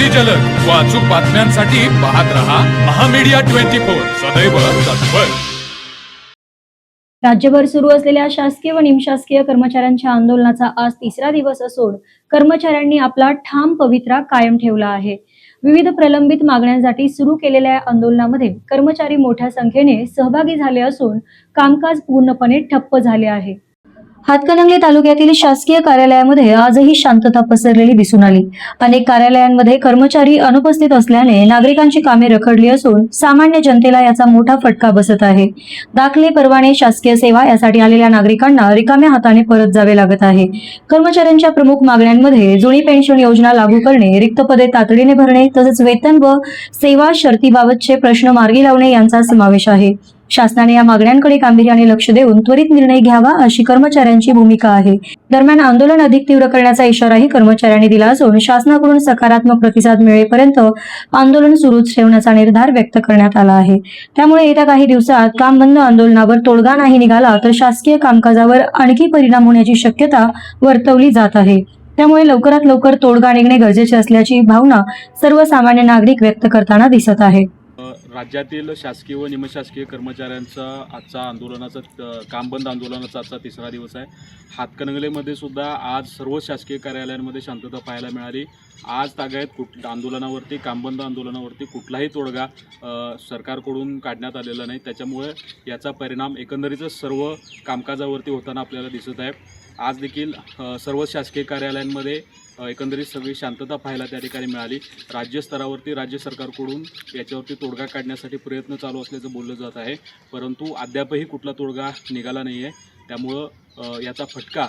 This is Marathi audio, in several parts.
अगदी जलद व अचूक बातम्यांसाठी पाहत रहा महामीडिया 24 सदैव तत्पर। राज्यभर सुरू असलेल्या शासकीय व निमशासकीय कर्मचाऱ्यांच्या आंदोलनाचा आज तिसरा दिवस असून कर्मचाऱ्यांनी आपला ठाम पवित्रा कायम ठेवला आहे। विविध प्रलंबित मागण्यांसाठी सुरू केलेल्या आंदोलनामध्ये कर्मचारी मोठ्या संख्येने सहभागी झाले असून कामकाज पूर्णपणे ठप्प झाले आहे। हातकणंगले तालुक्यातील शासकीय कार्यालयामध्ये आजही शांतता पसरलेली दिसून आली। अनेक कार्यालयांमध्ये कर्मचारी अनुपस्थित असल्याने नागरिकांची कामे रखडली असून सामान्य जनतेला याचा मोठा फटका बसत आहे। दाखले, परवाने, शासकीय सेवा यासाठी आलेल्या नागरिकांना रिकाम्या हाताने परत जावे लागत आहे। कर्मचाऱ्यांच्या प्रमुख मागण्यांमध्ये जुनी पेन्शन योजना लागू करणे, रिक्त पदे तातडीने भरणे तसेच वेतन व सेवा शर्तीबाबतचे प्रश्न मार्गी लावणे यांचा समावेश आहे। शासनाने या मागण्यांकडे गांभीर्याने लक्ष देऊन त्वरित निर्णय घ्यावा अशी कर्मचाऱ्यांची भूमिका आहे। दरम्यान आंदोलन अधिक तीव्र करण्याचा इशाराही कर्मचाऱ्यांनी दिला असून शासनाकडून सकारात्मक प्रतिसाद मिळेपर्यंत आंदोलन सुरूच ठेवण्याचा निर्धार व्यक्त करण्यात आला आहे। त्यामुळे येत्या काही दिवसात काम बंद आंदोलनावर तोडगा नाही निघाला तर शासकीय कामकाजावर आणखी परिणाम होण्याची शक्यता वर्तवली जात आहे। त्यामुळे लवकरात लवकर तोडगा निघणे गरजेचे असल्याची भावना सर्वसामान्य नागरिक व्यक्त करताना दिसत आहे। राज्यातील शासकीय व निमशासकीय कर्मचाऱ्यांचा आजचा आंदोलनाचा काम बंद आंदोलनाचा आजचा तिसरा दिवस आहे। हातकणंगलेमध्ये सुद्धा आज सर्व शासकीय कार्यालयांमध्ये शांतता पाहायला मिळाली। आज तागायत आंदोलनावरती, काम बंद आंदोलनावरती कुठलाही तोडगा सरकारकडून काढण्यात आलेला नाही। त्याच्यामुळे याचा परिणाम एकंदरीतच सर्व कामकाजावरती होताना आपल्याला दिसत आहे। आज देखील सर्व शासकीय कार्यालयांमध्ये एकंदरीत सगळी शांतता पाहायला त्या ठिकाणी मिळाली। राज्य स्तरावरती राज्य सरकारकडून याच्यावरती तोडगा काढण्यासाठी प्रयत्न चालू असल्याचं बोललं जात आहे, परंतु अद्यापही कुठला तोडगा निघाला नाही आहे। त्यामुळं याचा फटका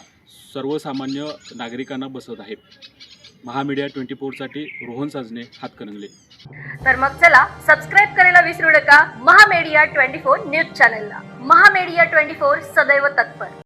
सर्वसामान्य नागरिकांना बसत आहे। महामीडिया 24 साठी रोहन साजने, हातकणंगले। तर मग चला सबस्क्राईब करायला विसरू नका महामीडिया 24 न्यूज चॅनलला। महामीडिया 24 सदैव तत्पर।